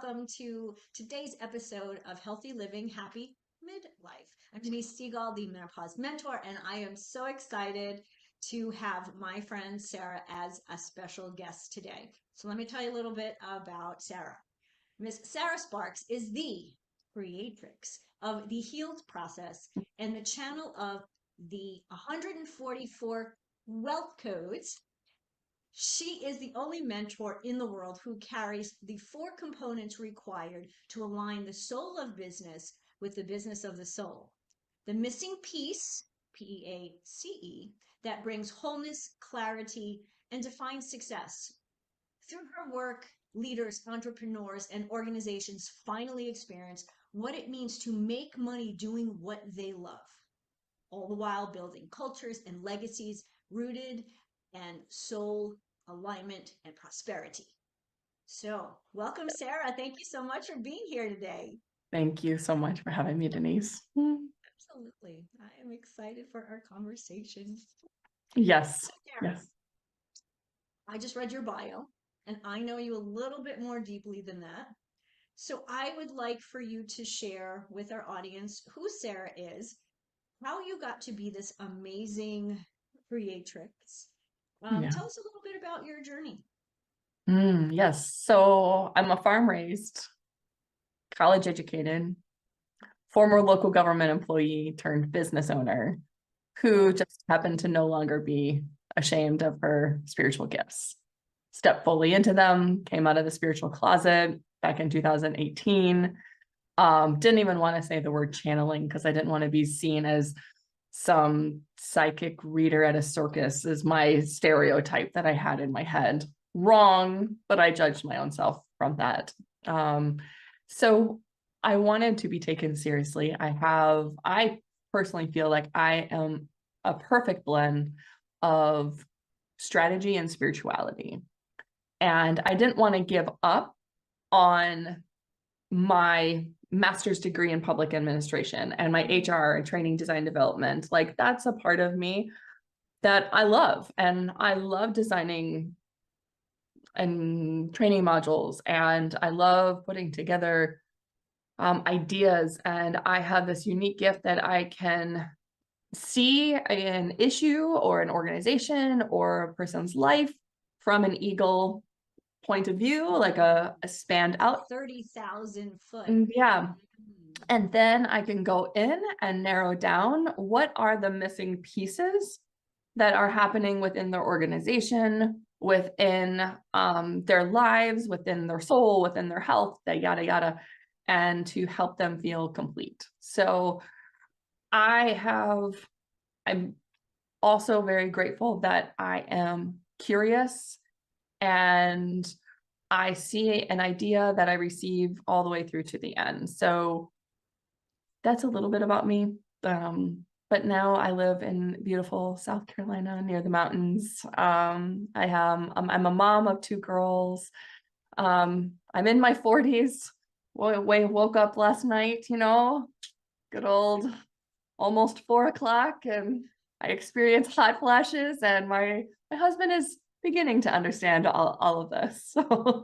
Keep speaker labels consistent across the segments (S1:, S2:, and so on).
S1: welcome to today's episode of Healthy Living, Happy Midlife. I'm Denise Seagal, the menopause mentor, and I am so excited to have my friend Sarah as a special guest today. So let me tell you a little bit about Sarah. Miss Sarah Sparks is the creatrix of the healed process and the channel of the 144 wealth codes. She is the only mentor in the world who carries the four components required to align the soul of business with the business of the soul. The missing piece, PEACE, that brings wholeness, clarity, and defines success. Through her work, leaders, entrepreneurs, and organizations finally experience what it means to make money doing what they love, all the while building cultures and legacies rooted and soul alignment and prosperity. So, welcome, Sarah. Thank you so much for being here today.
S2: Thank you so much for having me, Denise.
S1: Absolutely. I am excited for our conversation.
S2: Yes.
S1: So, Sarah,
S2: Yes.
S1: I just read your bio, and I know you a little bit more deeply than that. So, I would like for you to share with our audience who Sarah is, how you got to be this amazing creatrix.
S2: Yeah.
S1: Tell us a little bit about your journey.
S2: Yes. So I'm a farm raised, college educated, former local government employee turned business owner who just happened to no longer be ashamed of her spiritual gifts. Stepped fully into them, came out of the spiritual closet back in 2018. Didn't even want to say the word channeling because I didn't want to be seen as some psychic reader at a circus is my stereotype that I had in my head. Wrong, but I judged my own self from that. So I wanted to be taken seriously. I personally feel like I am a perfect blend of strategy and spirituality. And I didn't want to give up on my master's degree in public administration and my HR and training design development. Like that's a part of me that I love. And I love designing and training modules. And I love putting together ideas. And I have this unique gift that I can see an issue or an organization or a person's life from an eagle point of view, like a spanned out
S1: 30,000 foot.
S2: Yeah. And then I can go in and narrow down what are the missing pieces that are happening within their organization, within their lives, within their soul, within their health, that yada, yada, and to help them feel complete. So I'm also very grateful that I am curious and I see an idea that I receive all the way through to the end. So that's a little bit about me. But now I live in beautiful South Carolina near the mountains. I'm a mom of two girls. I'm in my 40s. Woke up last night, good old almost 4 o'clock, and I experienced hot flashes, and my husband is beginning to understand all of this. So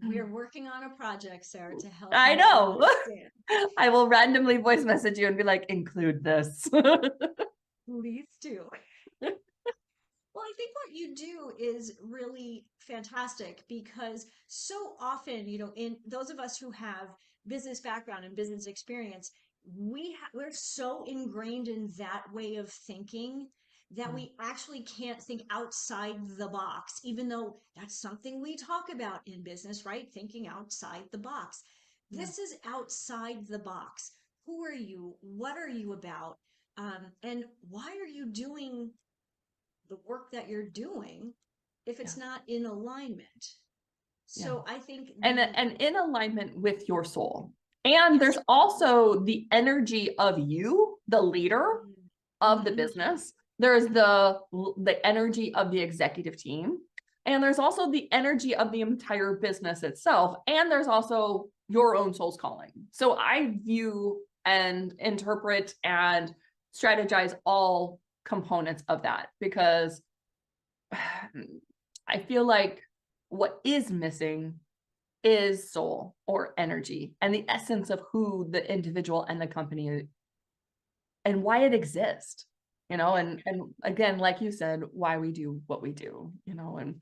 S1: We're working on a project, Sarah, to help
S2: I
S1: you
S2: know.
S1: understand.
S2: I will randomly voice message you and be like, include this.
S1: Please do. Well, I think what you do is really fantastic because so often, in those of us who have business background and business experience, we're so ingrained in that way of thinking that we actually can't think outside the box, even though that's something we talk about in business, right? Thinking outside the box. This is outside the box. Who are you? What are you about? And why are you doing the work that you're doing if it's not in alignment? So I think
S2: and in alignment with your soul. And
S1: yes.
S2: there's also the energy of you, the leader of the
S1: Mhm.
S2: business. There's the energy of the executive team. And there's also the energy of the entire business itself. And there's also your own soul's calling. So I view and interpret and strategize all components of that because I feel like what is missing is soul or energy and the essence of who the individual and the company and why it exists, and again, like you said, why we do what we do,
S1: And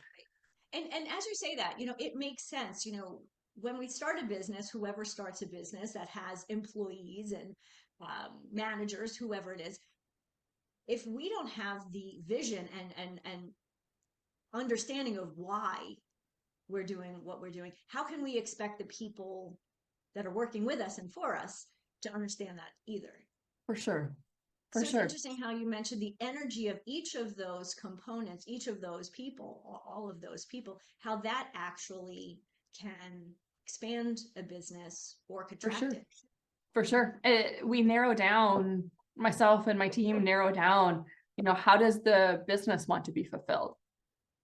S1: as you say that, it makes sense. When we start a business, whoever starts a business that has employees and managers, whoever it is, if we don't have the vision and understanding of why we're doing what we're doing, how can we expect the people that are working with us and for us to understand that either?
S2: For sure. For
S1: So it's
S2: sure.
S1: interesting how you mentioned the energy of each of those components, each of those people, all of those people, how that actually can expand a business or
S2: For
S1: contract
S2: sure.
S1: it.
S2: For sure. We narrow down, myself and my team narrow down, how does the business want to be fulfilled?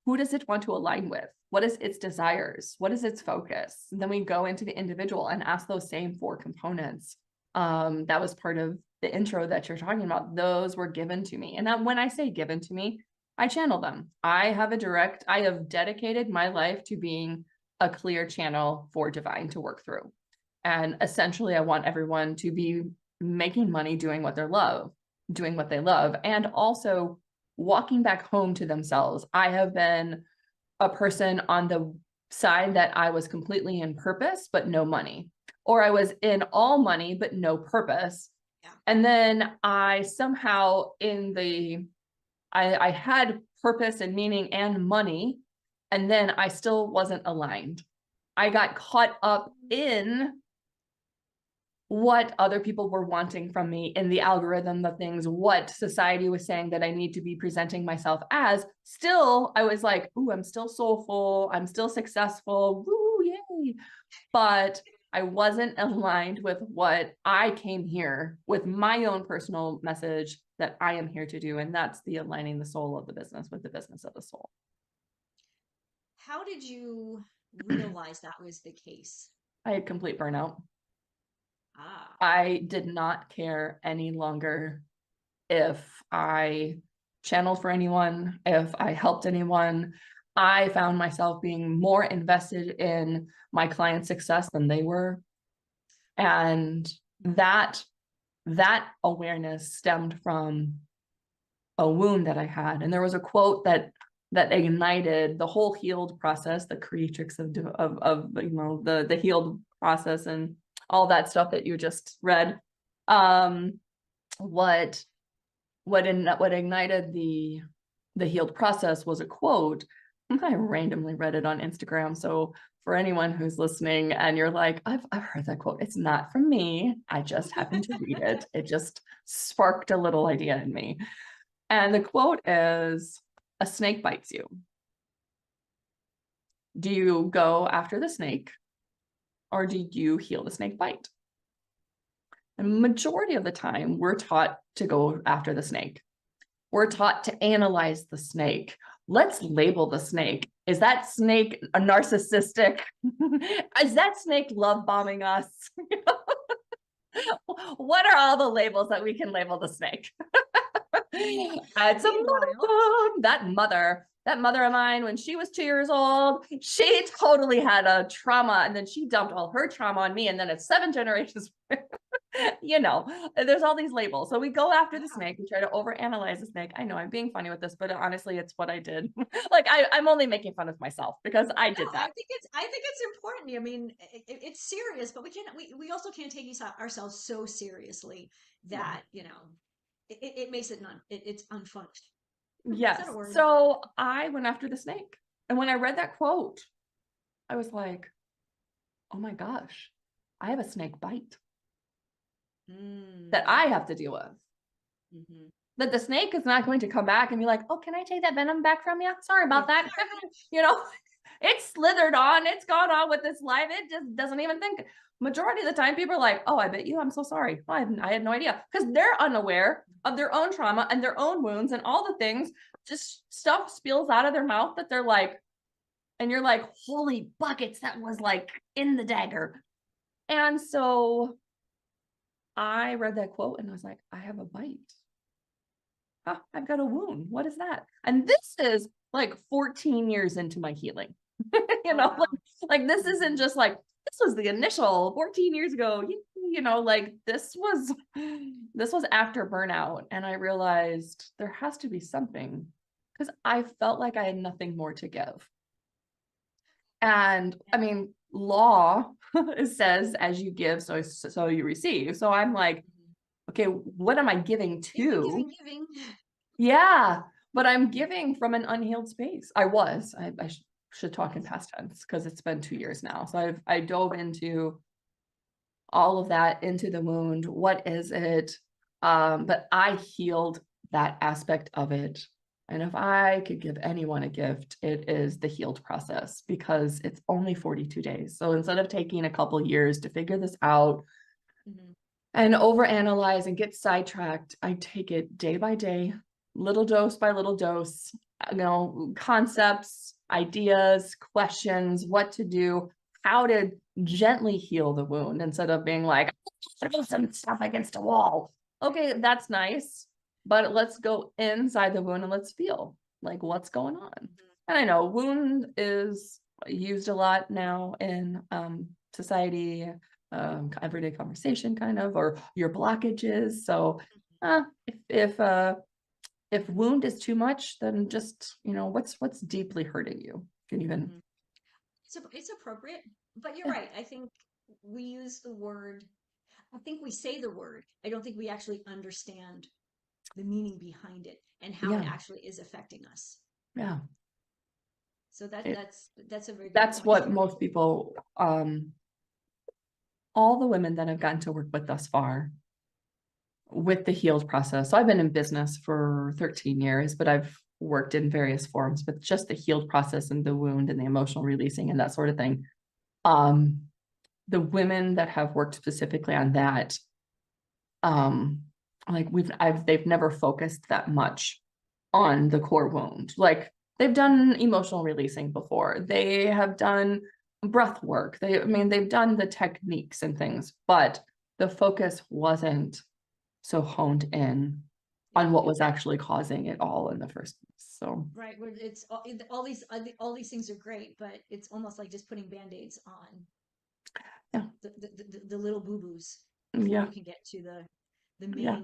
S2: Who does it want to align with? What is its desires? What is its focus? And then we go into the individual and ask those same 4 components. That was part of the intro that you're talking about. Those were given to me. And when I say given to me, I channel them. I have dedicated my life to being a clear channel for divine to work through. And essentially, I want everyone to be making money doing what they love, and also walking back home to themselves. I have been a person on the side that I was completely in purpose, but no money, or I was in all money, but no purpose.
S1: Yeah.
S2: And then I somehow I had purpose and meaning and money, and then I still wasn't aligned. I got caught up in what other people were wanting from me in the algorithm of things, what society was saying that I need to be presenting myself as. Still, I was like, ooh, I'm still soulful. I'm still successful. Woo, yay. But I wasn't aligned with what I came here with, my own personal message that I am here to do. And that's the aligning the soul of the business with the business of the soul.
S1: How did you realize that was the case?
S2: I had complete burnout.
S1: Ah.
S2: I did not care any longer if I channeled for anyone, if I helped anyone. I found myself being more invested in my client's success than they were. And that awareness stemmed from a wound that I had. And there was a quote that ignited the whole healed process, the Creatrix of the healed process and all that stuff that you just read. What ignited the healed process was a quote. I randomly read it on Instagram. So for anyone who's listening and you're like, I've heard that quote, it's not from me. I just happened to read it. It just sparked a little idea in me. And the quote is, a snake bites you. Do you go after the snake, or do you heal the snake bite? And majority of the time, we're taught to go after the snake. We're taught to analyze the snake. Let's label the snake. Is that snake a narcissistic? Is that snake love bombing us? What are all the labels that we can label the snake? It's that mother of mine, when she was 2 years old, she totally had a trauma, and then she dumped all her trauma on me, and then it's 7 generations. There's all these labels. So we go after the snake. We try to overanalyze the snake. I know I'm being funny with this, but honestly, it's what I did. Like I'm only making fun of myself because I did that.
S1: I think it's important. I mean, it's serious, but we also can't take ourselves so seriously that, it makes it it's unfun.
S2: Yes. So I went after the snake. And when I read that quote, I was like, oh my gosh, I have a snake bite that I have to deal with. Mm-hmm. That the snake is not going to come back and be like, oh, can I take that venom back from you? Sorry about that. It's slithered on, it's gone on with its life. It just doesn't even think. Majority of the time, people are like, oh, I bet you, I'm so sorry. Oh, I had no idea. Because they're unaware of their own trauma and their own wounds and all the things. Just stuff spills out of their mouth that they're like, and you're like, holy buckets, that was like in the dagger. And so I read that quote and I was like, I have a bite. I've got a wound. What is that? And this is like 14 years into my healing. You
S1: Oh,
S2: know,
S1: wow.
S2: like this isn't
S1: Mhm.
S2: just like this was the initial 14 years ago. You know, like this was after burnout, and I realized there has to be something because I felt like I had nothing more to give. And I mean, law says as you give, so you receive. So I'm like,
S1: Mhm.
S2: okay, what am I giving
S1: Giving,
S2: to?
S1: giving, giving.
S2: Yeah, but I'm giving from an unhealed space. I should talk in
S1: Yes.
S2: past tense because it's been 2 years now. So I dove into all of that, into the wound. What is it? But I healed that aspect of it. And if I could give anyone a gift, it is the healed process because it's only 42 days. So instead of taking a couple years to figure this out
S1: Mhm.
S2: and overanalyze and get sidetracked, I take it day by day, little dose by little dose, concepts, ideas, questions, what to do, how to gently heal the wound instead of being like, throw some stuff against a wall. Okay, that's nice, but let's go inside the wound and let's feel like what's going on.
S1: Mhm.
S2: And I know wound is used a lot now in society, everyday conversation kind of, or your blockages. So if wound is too much, then just, what's deeply hurting you can even.
S1: Mhm. It's appropriate, but you're right. I think we use the word, I think we say the word. I don't think we actually understand the meaning behind it and how it
S2: Yeah,
S1: actually is affecting us.
S2: yeah.
S1: So
S2: It,
S1: that's a very good
S2: that's
S1: point.
S2: what most people, all the women that I've gotten to work with thus far with the healed process. So I've been in business for 13 years, but I've worked in various forms, but just the healed process and the wound and the emotional releasing and that sort of thing. Um, the women that have worked specifically on that, um, like they've never focused that much on the core wound. Like they've done emotional releasing before. They have done breath work. They've done the techniques and things, but the focus wasn't so honed in
S1: Yeah.
S2: on what was actually causing it all in the first place. So
S1: Right. Where it's all these things are great, but it's almost like just putting band-aids on
S2: yeah,
S1: the little boo-boos before
S2: yeah,
S1: you can get to the
S2: yeah,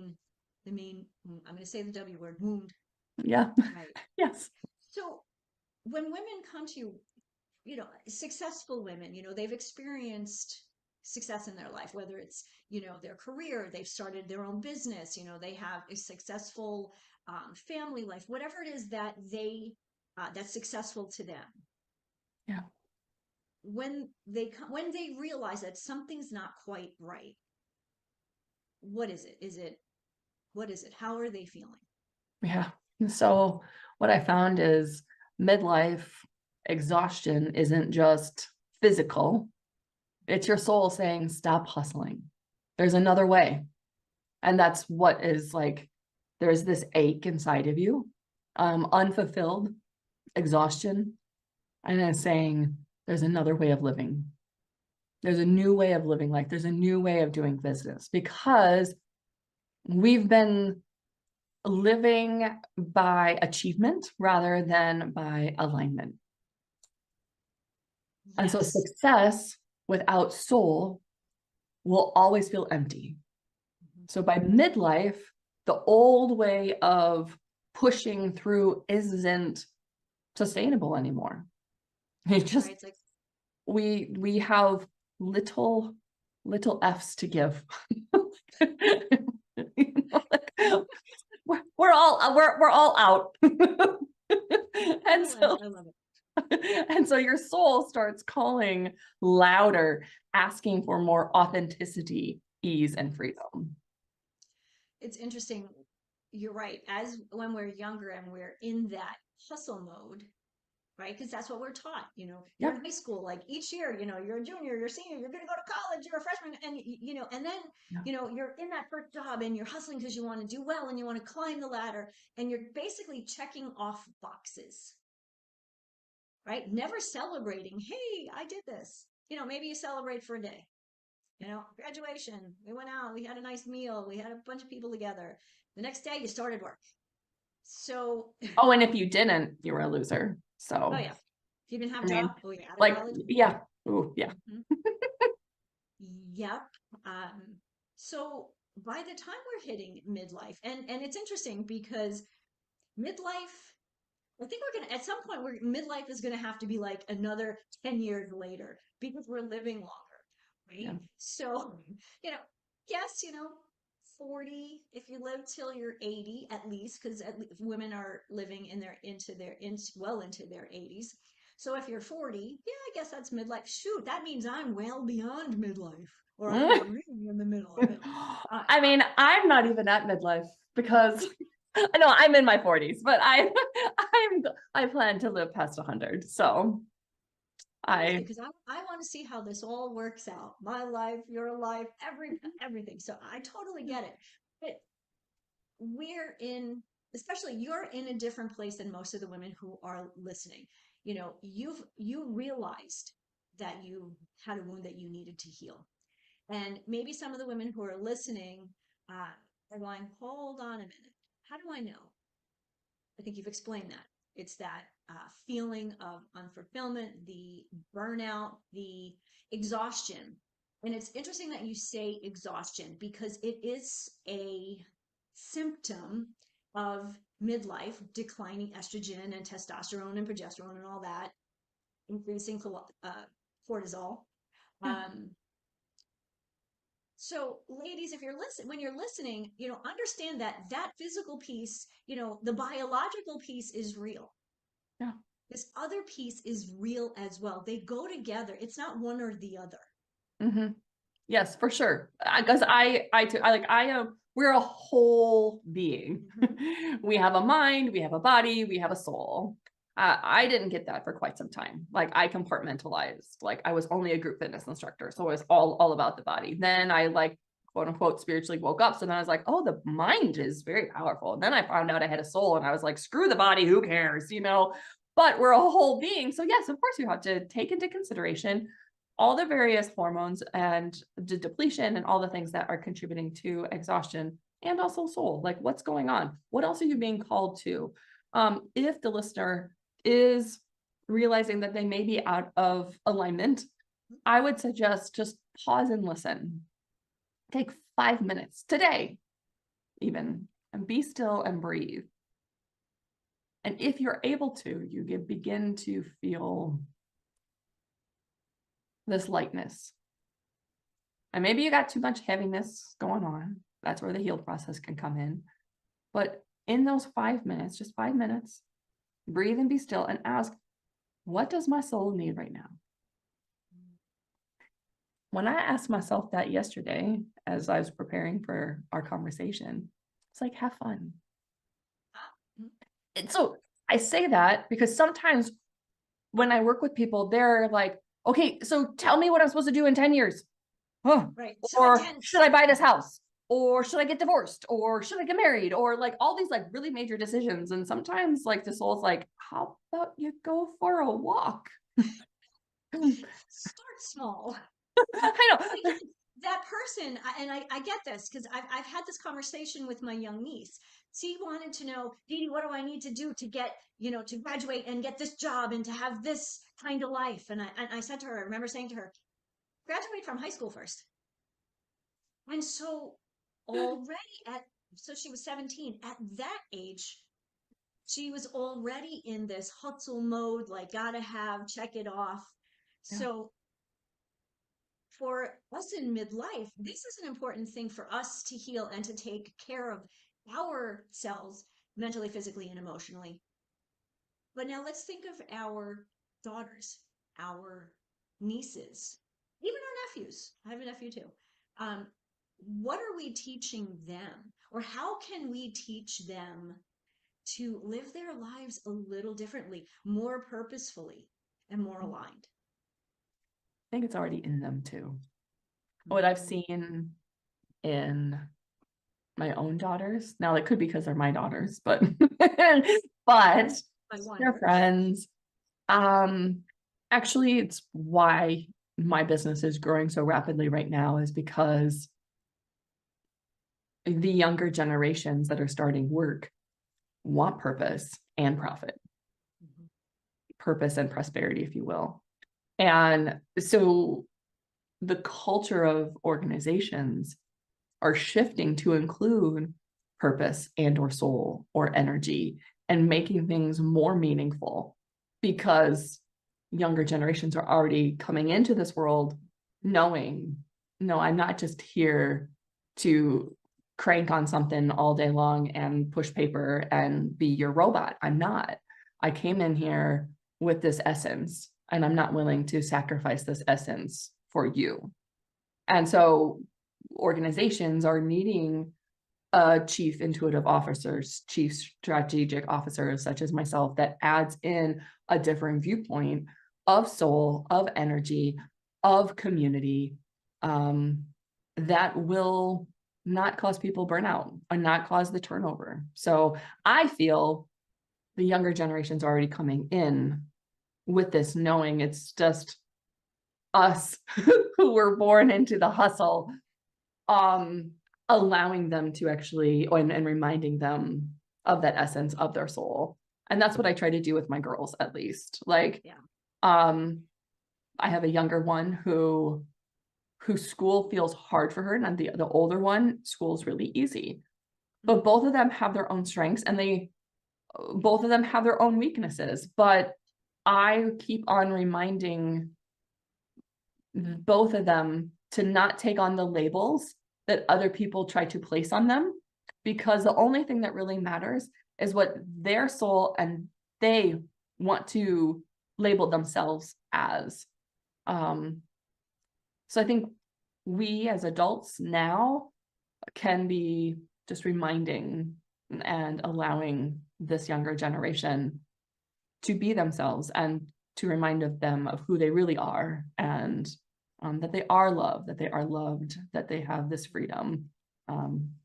S1: main I'm going to say the W word, wound.
S2: yeah,
S1: Right.
S2: yes,
S1: So when women come to you, successful women, they've experienced success in their life, whether it's, their career, they've started their own business, they have a successful family life, whatever it is that that's successful to them.
S2: yeah,
S1: When they realize that something's not quite right, what is it? What is it? How are they feeling?
S2: yeah. So what I found is midlife exhaustion isn't just physical. It's your soul saying, stop hustling. There's another way. And that's what is like, there's this ache inside of you, unfulfilled exhaustion. And it's saying, there's another way of living. There's a new way of living life. There's a new way of doing business because we've been living by achievement rather than by alignment. And so
S1: Yes.
S2: success without soul will always feel empty.
S1: Mhm.
S2: So by midlife, the old way of pushing through isn't sustainable anymore. It just
S1: Right. It's like,
S2: we have little F's to give. Like, we're all out. And so
S1: I love it.
S2: and so your soul starts calling louder, asking for more authenticity, ease, and freedom.
S1: It's interesting. You're right. As when we're younger and we're in that hustle mode, right? Because that's what we're taught. You're
S2: Yeah,
S1: in high school, like each year, you're a junior, you're a senior, you're going to go to college, you're a freshman, and and then,
S2: yeah,
S1: you're in that first job and you're hustling because you want to do well and you want to climb the ladder and you're basically checking off boxes, right? Never celebrating, hey, I did this. Maybe you celebrate for a day. Graduation, we went out, we had a nice meal, we had a bunch of people together. The next day you started work. So,
S2: oh, and if you didn't, you were a loser.
S1: oh
S2: So
S1: yeah. If you didn't have
S2: I
S1: a
S2: mean,
S1: job, oh, you're out of
S2: like,
S1: college.
S2: yeah. Oh, yeah.
S1: Mhm. Yep. So by the time we're hitting midlife, and it's interesting because midlife, I think we're gonna at some point we're midlife is gonna have to be like another 10 years later because we're living longer,
S2: Yeah.
S1: right? So, you know, yes, 40 if you live till you're 80 at least, because women are living in their well into their 80s. So if you're 40, yeah, I guess that's midlife. Shoot, that means I'm well beyond midlife, or I'm really in the middle of it. Uh,
S2: I mean, I'm not even at midlife because I know I'm in my 40s, but I plan to live past 100. So
S1: I'm with you
S2: I
S1: because I want to see how this all works out. My life, your life, everything. So I totally get it. But we're in, especially you're in a different place than most of the women who are listening. You realized that you had a wound that you needed to heal. And maybe some of the women who are listening are going, hold on a minute. How do I know? I think you've explained that. It's that feeling of unfulfillment, the burnout, the exhaustion. And it's interesting that you say exhaustion because it is a symptom of midlife, declining estrogen and testosterone and progesterone and all that, increasing cortisol.
S2: yeah,
S1: Um, so, ladies, if you're when you're listening, understand that that physical piece, the biological piece is real.
S2: yeah.
S1: This other piece is real as well. They go together. It's not one or the other.
S2: Mm-hmm. Yes, for sure. Because I am, we're a whole being.
S1: Mhm.
S2: We have a mind, we have a body, we have a soul. I didn't get that for quite some time. Like I compartmentalized, like I was only a group fitness instructor. So it was all about the body. Then I like quote unquote spiritually woke up. So then I was like, oh, the mind is very powerful. And then I found out I had a soul and I was like, screw the body, who cares, but we're a whole being. So yes, of course you have to take into consideration all the various hormones and the depletion and all the things that are contributing to exhaustion and also soul. Like what's going on? What else are you being called to? If the listener is realizing that they may be out of alignment, I would suggest just pause and listen. Take 5 minutes today, even, and be still and breathe. And if you're able to, you begin to feel this lightness. And maybe you got too much heaviness going on. That's where the heal process can come in. But in those 5 minutes, just 5 minutes, breathe and be still and ask, what does my soul need right now? When I asked myself that yesterday, as I was preparing for our conversation, it's like, have fun. And so I say that because sometimes when I work with people, they're like, okay, so tell me what I'm supposed to do in 10 years. Oh,
S1: Right. So
S2: or should
S1: intense.
S2: I buy this house? Or should I get divorced? Or should I get married? Or like all these like really major decisions. And sometimes like the soul's like, how about you go for a walk?
S1: Start small.
S2: I
S1: But
S2: know.
S1: again, that person, and I get this because I've had this conversation with my young niece. She wanted to know, Dee, what do I need to do to get, to graduate and get this job and to have this kind of life? And I said to her, I remember saying to her, graduate from high school first. And so already so she was 17. At that age, she was already in this hustle mode, like gotta have, check it off.
S2: Yeah.
S1: So for us in midlife, this is an important thing for us to heal and to take care of ourselves mentally, physically, and emotionally. But now let's think of our daughters, our nieces, even our nephews. I have a nephew too. Um, what are we teaching them? Or how can we teach them to live their lives a little differently, more purposefully, and more aligned?
S2: I think it's already in them too. What I've
S1: Mm,
S2: seen in my own daughters, now that could be because they're my daughters, but but
S1: I
S2: their
S1: wonder.
S2: friends. Actually, it's why my business is growing so rapidly right now is because the younger generations that are starting work want purpose and profit.
S1: Mhm.
S2: purpose and prosperity, if you will. And so the culture of organizations are shifting to include purpose and or soul or energy and making things more meaningful, because younger generations are already coming into this world knowing, no, I'm not just here to crank on something all day long and push paper and be your robot. I'm not. I came in here with this essence, and I'm not willing to sacrifice this essence for you. And so organizations are needing chief intuitive officers, chief strategic officers, such as myself, that adds in a different viewpoint of soul, of energy, of community, that will not cause people burnout and not cause the turnover. So I feel the younger generations are already coming in with this, knowing it's just us who were born into the hustle, allowing them to actually, and reminding them of that essence of their soul. And that's what I try to do with my girls, at least. Like,
S1: Yeah.
S2: I have a younger one whose school feels hard for her, and the older one, school's really easy. But both of them have their own strengths, and both of them have their own weaknesses. But I keep on reminding both of them to not take on the labels that other people try to place on them, because the only thing that really matters is what their soul and they want to label themselves as. So I think we as adults now can be just reminding and allowing this younger generation to be themselves, and to remind them of who they really are, and that they are loved, that they have this freedom.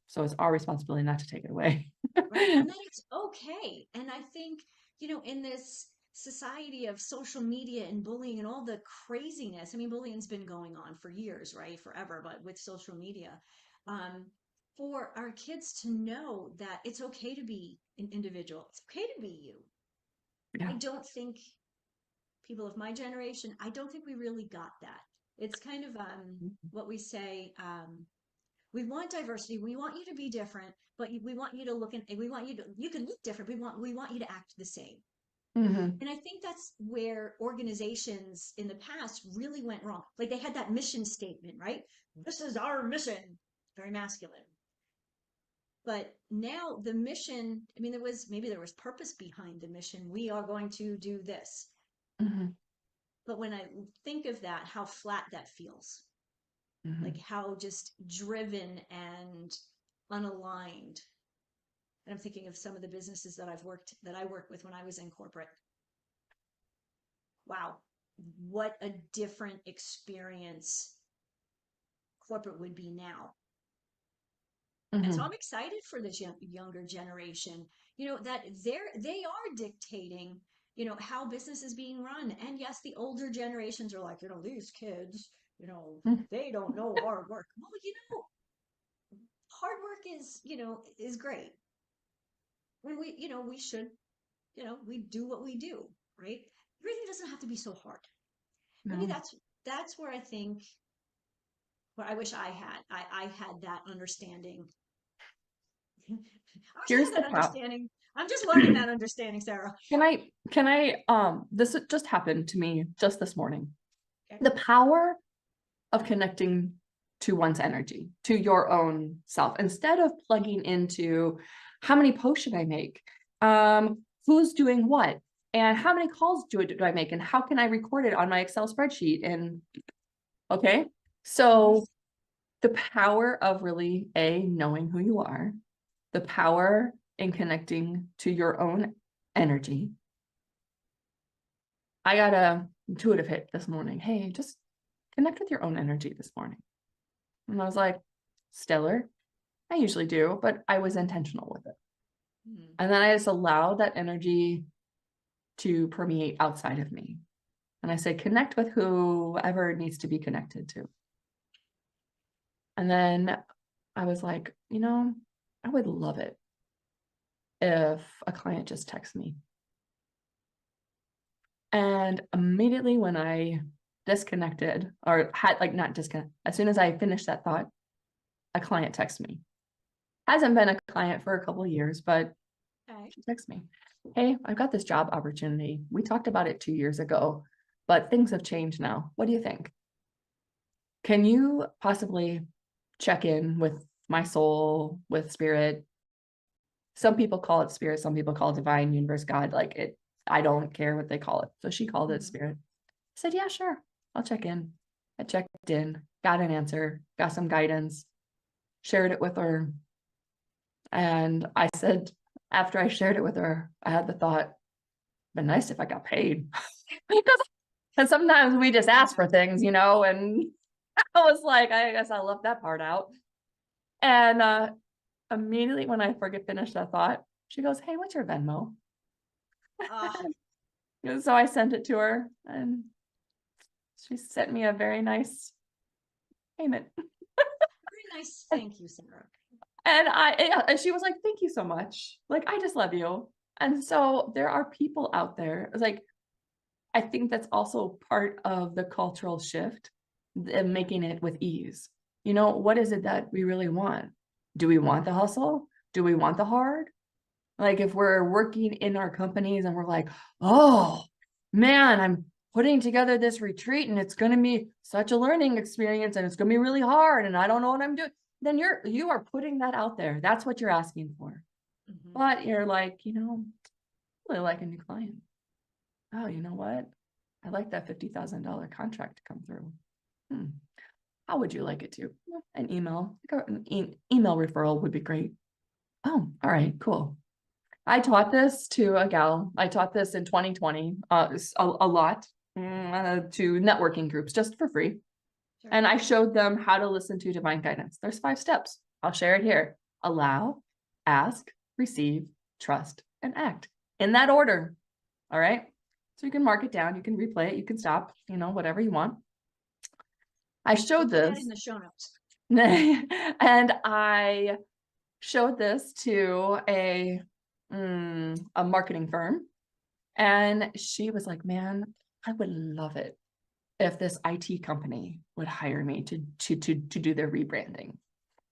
S2: So it's our responsibility not to take it away.
S1: Right. And that it's okay. And I think, in this society of social media and bullying and all the craziness, I mean, bullying's been going on for years, right? Forever, but with social media, um, for our kids to know that it's okay to be an individual, it's okay to be you. I
S2: Yeah.
S1: don't think people of my generation, I don't think we really got that. It's kind of what we say, we want diversity. We want you to be different, but we want you to we want you to, you can look different. We want you to act the same.
S2: Mm-hmm.
S1: And I think that's where organizations in the past really went wrong. Like they had that mission statement, right? This is our mission, very masculine. But now the mission, I mean, there was purpose behind the mission. We are going to do this.
S2: Mm-hmm.
S1: But when I think of that, how flat that feels,
S2: Mm-hmm.
S1: like how just driven and unaligned. And I'm thinking of some of the businesses that I worked with when I was in corporate. Wow, what a different experience corporate would be now. And so
S2: Mm-hmm.
S1: I'm excited for this younger generation, that they are dictating, how business is being run. And yes, the older generations are like, these kids, they don't know hard work. Well, hard work is great. When we should, we do what we do, right? Everything doesn't have to be so hard. Maybe
S2: No.
S1: that's where I think, where I wish I had that understanding. I wish I
S2: Here's
S1: had
S2: the
S1: that
S2: power.
S1: understanding. I'm just learning that understanding, Sarah.
S2: This just happened to me just this morning.
S1: Okay.
S2: The power of connecting to one's energy, to your own self, instead of plugging into how many posts should I make? Who's doing what? And how many calls do I make? And how can I record it on my Excel spreadsheet? And okay, so the power of really knowing who you are, the power in connecting to your own energy. I got a intuitive hit this morning. Hey, just connect with your own energy this morning. And I was like, stellar. I usually do, but I was intentional with it.
S1: Hmm.
S2: And then I just allowed that energy to permeate outside of me. And I say, connect with whoever needs to be connected to. And then I was like, I would love it if a client just texts me. And immediately when I disconnected or had like not disconnect, as soon as I finished that thought, a client texted me. Hasn't been a client for a couple of years, but
S1: Okay.
S2: she texted me. Hey, I've got this job opportunity. We talked about it 2 years ago, but things have changed now. What do you think? Can you possibly check in with my soul, with spirit? Some people call it spirit, some people call it divine, universe, God. Like it, I don't care what they call it. So she called it
S1: Mhm.
S2: spirit. I said, yeah, sure. I'll check in. I checked in, got an answer, got some guidance, shared it with her. And I said, after I shared it with her, I had the thought, been nice if I got paid. Because and sometimes we just ask for things, and I was like, I guess I left that part out. And immediately when I finished that thought, she goes, hey, what's your Venmo?
S1: Ah,
S2: And so I sent it to her and she sent me a very nice payment.
S1: very nice.
S2: And
S1: Thank you, Sarah.
S2: and she was like, thank you so much. Like, I just love you. And so there are people out there. It's like, I think that's also part of the cultural shift, making it with ease. What is it that we really want? Do we want the hustle? Do we want the hard? Like if we're working in our companies and we're like, oh man, I'm putting together this retreat and it's going to be such a learning experience and it's going to be really hard and I don't know what I'm doing. Then you are putting that out there. That's what you're asking for.
S1: Mhm.
S2: But you're like, really like a new client. Oh, you know what? I like that $50,000 contract to come through. How would you like it to? Well, an email, email referral would be great. Oh, all right, cool. I taught this to a gal. I taught this in 2020, a lot to networking groups just for free.
S1: Sure.
S2: And I showed them how to listen to divine guidance. There's 5 steps. I'll share it here. Allow, ask, receive, trust, and act in that order. All right. So you can mark it down. You can replay it. You can stop, whatever you want. I
S1: We'll
S2: showed
S1: put that in
S2: this
S1: the show notes.
S2: and I showed this to a marketing firm. And she was like, man, I would love it if this IT company would hire me to do their rebranding.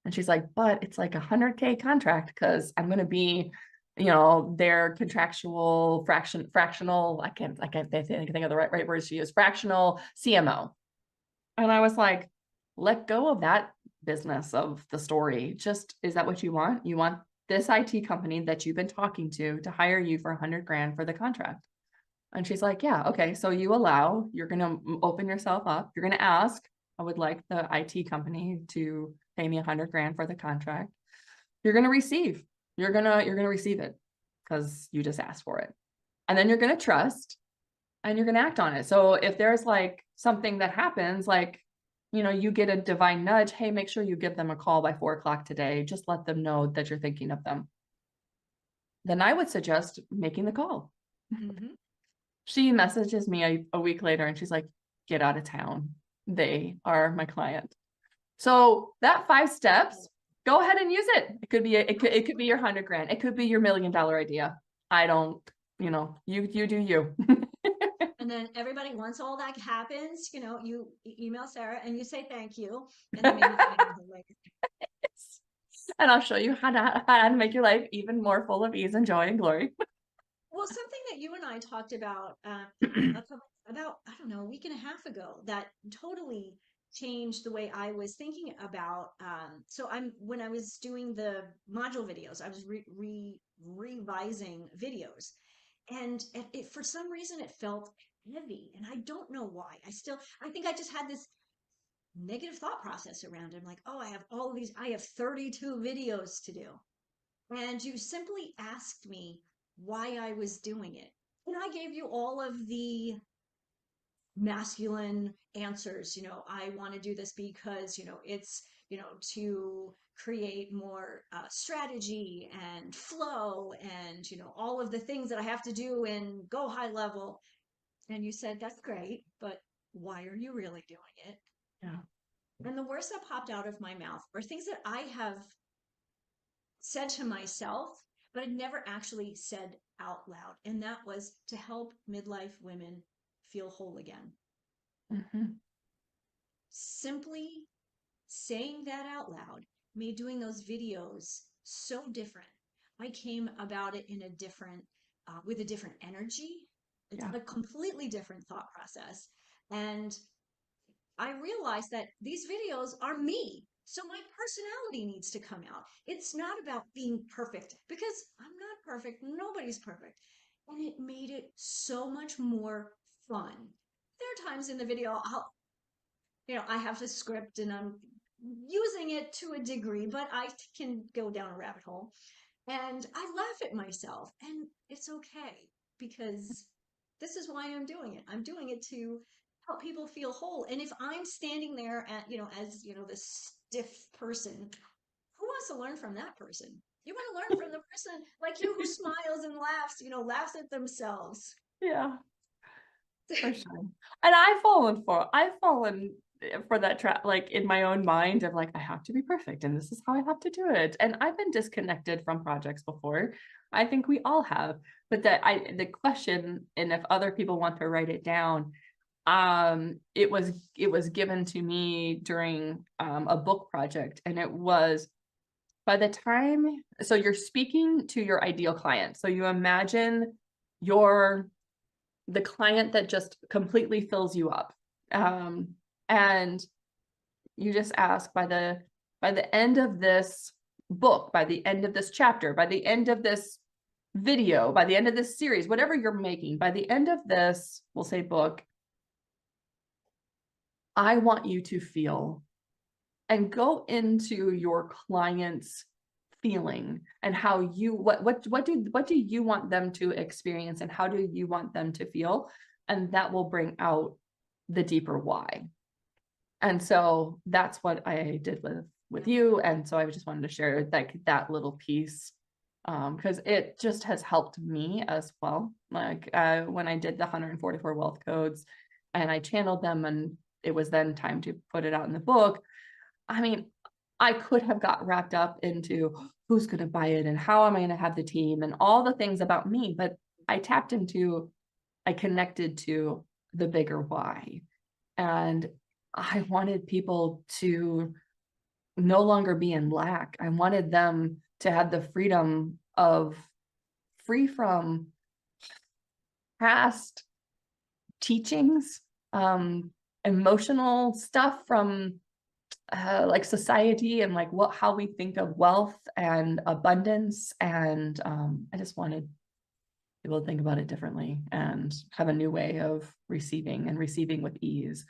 S2: And she's like, but it's like $100K contract because I'm going to be, their contractual fractional. I can't think of the right words to use. Fractional CMO. And I was like, let go of that business of the story. Just, is that what you want? You want this IT company that you've been talking to hire you for 100 grand for the contract. And she's like, yeah, okay. So you're going to open yourself up. You're going to ask, I would like the IT company to pay me 100 grand for the contract. You're going to receive, you're going to receive it because you just asked for it. And then you're going to trust and you're going to act on it. So if there's like something that happens, like, you get a divine nudge, hey, make sure you give them a call by 4 o'clock today. Just let them know that you're thinking of them. Then I would suggest making the call.
S1: Mhm.
S2: She messages me a week later and she's like, get out of town. They are my client. So that 5 steps, go ahead and use it. It could be it could be your 100 grand. It could be your $1 million idea. I don't, you do you.
S1: And then everybody, once all that happens, you email Sarah and you say thank you, and then maybe get another later.
S2: And I'll show you how to make your life even more full of ease and joy and glory.
S1: Well, something that you and I talked about about I don't know, a week and a half ago that totally changed the way I was thinking about. So when I was doing the module videos, I was revising videos, and for some reason it felt heavy, and I don't know why. I think I just had this negative thought process around it. I'm like, oh, I have 32 videos to do. And you simply asked me why I was doing it. And I gave you all of the masculine answers. I want to do this because, it's, to create more strategy and flow and, all of the things that I have to do and go high level. And you said, that's great, but why are you really doing it?
S2: Yeah.
S1: And the words that popped out of my mouth are things that I have said to myself, but I'd never actually said out loud. And that was to help midlife women feel whole again.
S2: Mhm.
S1: Simply saying that out loud made doing those videos so different. I came about it in a different, with a different energy. It's
S2: Yeah.
S1: a completely different thought process. And I realized that these videos are me. So my personality needs to come out. It's not about being perfect because I'm not perfect. Nobody's perfect. And it made it so much more fun. There are times in the video I have the script and I'm using it to a degree, but I can go down a rabbit hole. And I laugh at myself, and it's okay because this is why I'm doing it. I'm doing it to help people feel whole. And if I'm standing there as, this stiff person, who wants to learn from that person? You want to learn from the person like you who smiles and laughs, laughs at themselves.
S2: Yeah, for sure. And I've fallen for that trap, like in my own mind of like, I have to be perfect and this is how I have to do it. And I've been disconnected from projects before. I think we all have, but the question, and if other people want to write it down, it was given to me during a book project, and it was by the time, so you're speaking to your ideal client. So you imagine the client that just completely fills you up. And you just ask, by the end of this book, by the end of this chapter, by the end of this video, by the end of this series, whatever you're making, by the end of this, we'll say book, I want you to feel, and go into your client's feeling and how you, what do you want them to experience and how do you want them to feel? And that will bring out the deeper why. And so that's what I did with you. And so I just wanted to share that little piece, because it just has helped me as well. Like when I did the 144 wealth codes and I channeled them, and it was then time to put it out in the book. I mean, I could have got wrapped up into who's going to buy it and how am I going to have the team and all the things about me, but I connected to the bigger why. And I wanted people to no longer be in lack. I wanted them to have the freedom of free from past teachings, emotional stuff from like society and like how we think of wealth and abundance. And I just wanted people to think about it differently and have a new way of receiving, and receiving with ease.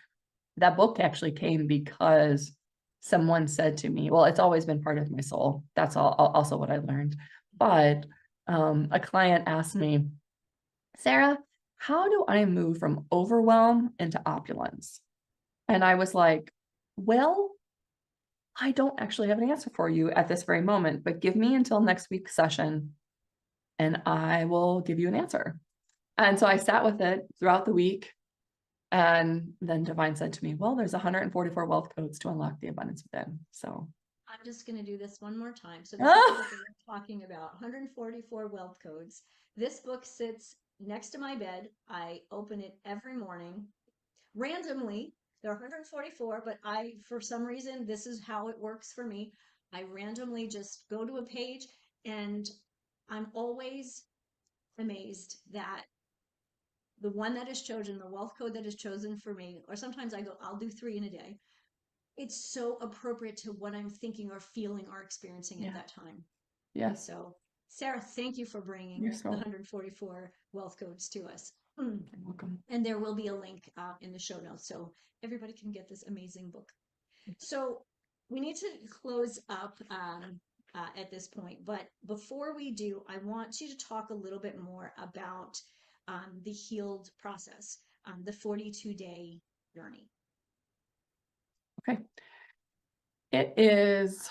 S2: That book actually came because someone said to me, well, it's always been part of my soul. That's also what I learned. But a client asked me, Sarah, how do I move from overwhelm into opulence? And I was like, well, I don't actually have an answer for you at this very moment, but give me until next week's session and I will give you an answer. And so I sat with it throughout the week. And then Divine said to me, well, there's 144 wealth codes to unlock the abundance within. So
S1: I'm just going to do this one more time. So this is what we're talking about, 144 wealth codes. This book sits next to my bed. I open it every morning randomly. There are 144, but for some reason, this is how it works for me. I randomly just go to a page, and I'm always amazed that the one that is chosen, the wealth code that is chosen for me, or sometimes I'll do 3 in a day. It's so appropriate to what I'm thinking or feeling or experiencing at that time.
S2: yes.
S1: So, Sarah, thank you for bringing the 144 wealth codes to us.
S2: You're welcome.
S1: And there will be a link in the show notes so everybody can get this amazing book. So we need to close up at this point, but before we do, I want you to talk a little bit more about the healed process, the 42-day journey.
S2: Okay. It is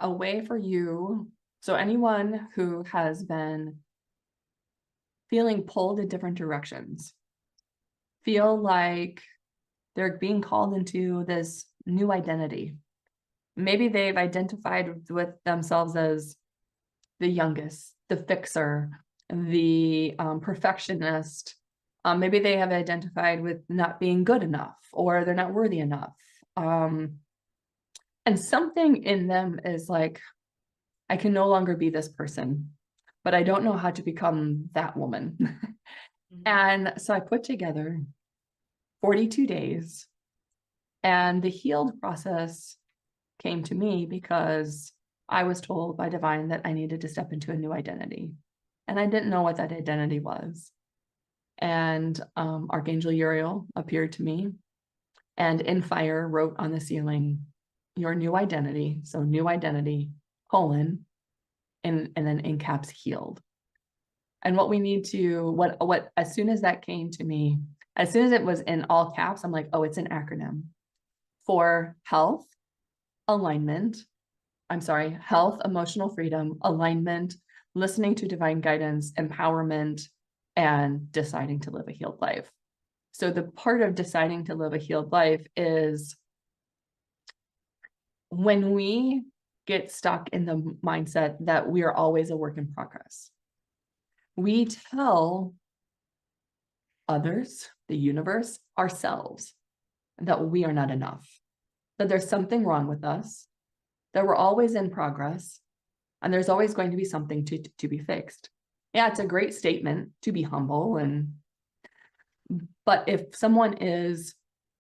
S2: a way for you. So anyone who has been feeling pulled in different directions, feel like they're being called into this new identity. Maybe they've identified with themselves as the youngest, the fixer, the perfectionist, Maybe they have identified with not being good enough, or they're not worthy enough. And something in them is like, I can no longer be this person, but I don't know how to become that woman. And so I put together 42 days, and the healed process came to me because I was told by divine that I needed to step into a new identity. And I didn't know what that identity was. And Archangel Uriel appeared to me, and in fire wrote on the ceiling, your new identity. So new identity, colon, and then in caps, healed. And what we need to, what, as soon as that came to me, as soon as it was in all caps, I'm like, oh, it's an acronym for health, alignment. I'm sorry, health, emotional freedom, alignment, listening to divine guidance, empowerment, and deciding to live a healed life. So the part of deciding to live a healed life is when we get stuck in the mindset that we are always a work in progress. We tell others, the universe, ourselves, that we are not enough, that there's something wrong with us, that we're always in progress, and there's always going to be something to be fixed. Yeah, it's a great statement to be humble, but if someone is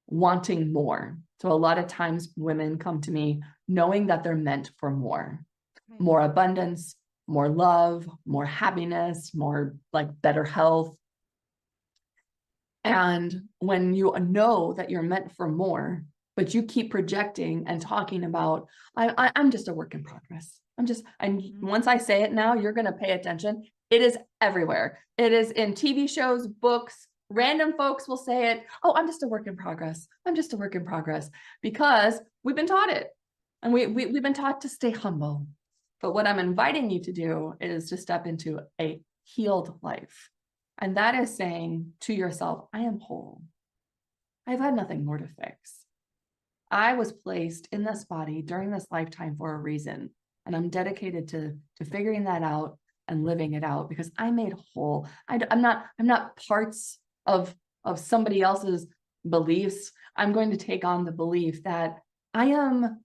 S2: wanting more, so a lot of times women come to me knowing that they're meant for more, more abundance, more love, more happiness, more like better health. And when you know that you're meant for more, but you keep projecting and talking about, I'm just a work in progress. And once I say it now, you're going to pay attention. It is everywhere. It is in TV shows, books, random folks will say it. Oh, I'm just a work in progress. I'm just a work in progress, because we've been taught it. And we've been taught to stay humble. But what I'm inviting you to do is to step into a healed life. And that is saying to yourself, I am whole. I've had nothing more to fix. I was placed in this body during this lifetime for a reason. And I'm dedicated to figuring that out and living it out, because I'm made whole. I'm not parts of somebody else's beliefs. I'm going to take on the belief that I am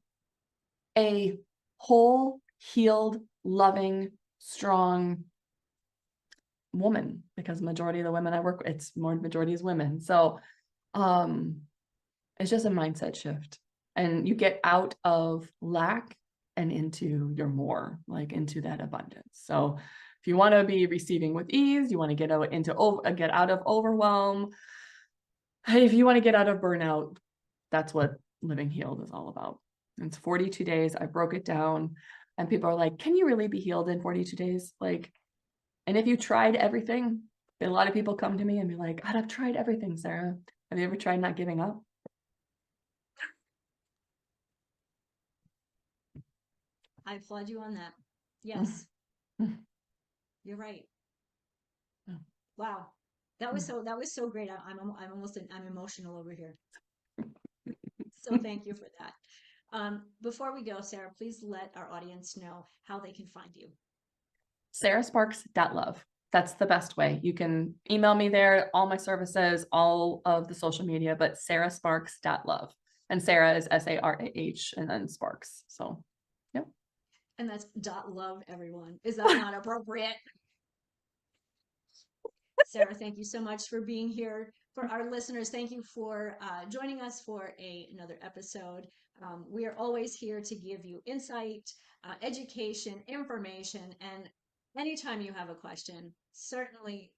S2: a whole, healed, loving, strong woman, because majority of the women I work with, it's more majority is women. So it's just a mindset shift, and you get out of lack and into your more, like into that abundance. So if you want to be receiving with ease, you want to get out of overwhelm. If you want to get out of burnout, that's what living healed is all about. It's 42 days. I broke it down, and people are like, can you really be healed in 42 days? Like, and if you tried everything, a lot of people come to me and be like, I've tried everything, Sarah. Have you ever tried not giving up?
S1: I applaud you on that. Yes, you're right. Wow. That was so great. I'm emotional over here. So thank you for that. Before we go, Sarah, please let our audience know how they can find you.
S2: sarahsparks.love. That's the best way. You can email me there, all my services, all of the social media, but sarahsparks.love. And Sarah is SARAH and then Sparks. So, yep.
S1: And that's .love, everyone. Is that not appropriate? Sarah, thank you so much for being here. For our listeners, thank you for joining us for another episode. We are always here to give you insight, education, information, and anytime you have a question, certainly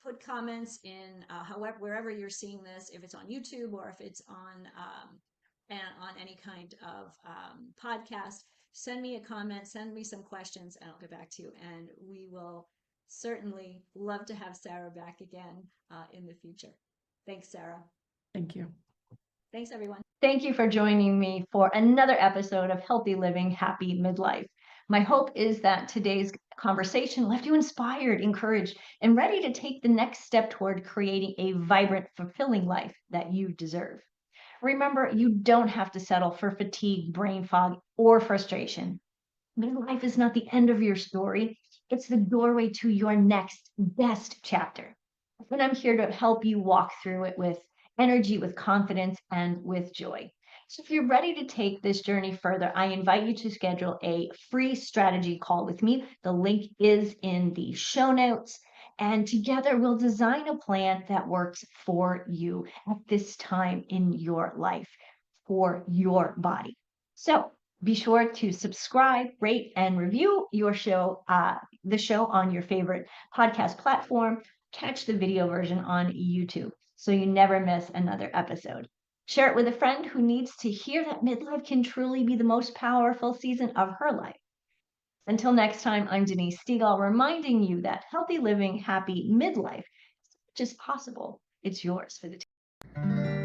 S1: put comments in wherever you're seeing this, if it's on YouTube or if it's on any kind of podcast. Send me a comment, send me some questions, and I'll get back to you. And we will certainly love to have Sarah back again in the future. Thanks, Sarah.
S2: Thank you.
S1: Thanks, everyone. Thank you for joining me for another episode of Healthy Living, Happy Midlife. My hope is that today's conversation left you inspired, encouraged, and ready to take the next step toward creating a vibrant, fulfilling life that you deserve. Remember, you don't have to settle for fatigue, brain fog, or frustration. Midlife is not the end of your story. It's the doorway to your next best chapter. And I'm here to help you walk through it with energy, with confidence, and with joy. So if you're ready to take this journey further, I invite you to schedule a free strategy call with me. The link is in the show notes. And together we'll design a plan that works for you at this time in your life, for your body. So be sure to subscribe, rate, and review the show on your favorite podcast platform. Catch the video version on YouTube so you never miss another episode. Share it with a friend who needs to hear that midlife can truly be the most powerful season of her life. Until next time, I'm Denise Stegall, reminding you that healthy living, happy midlife is just possible. It's yours for the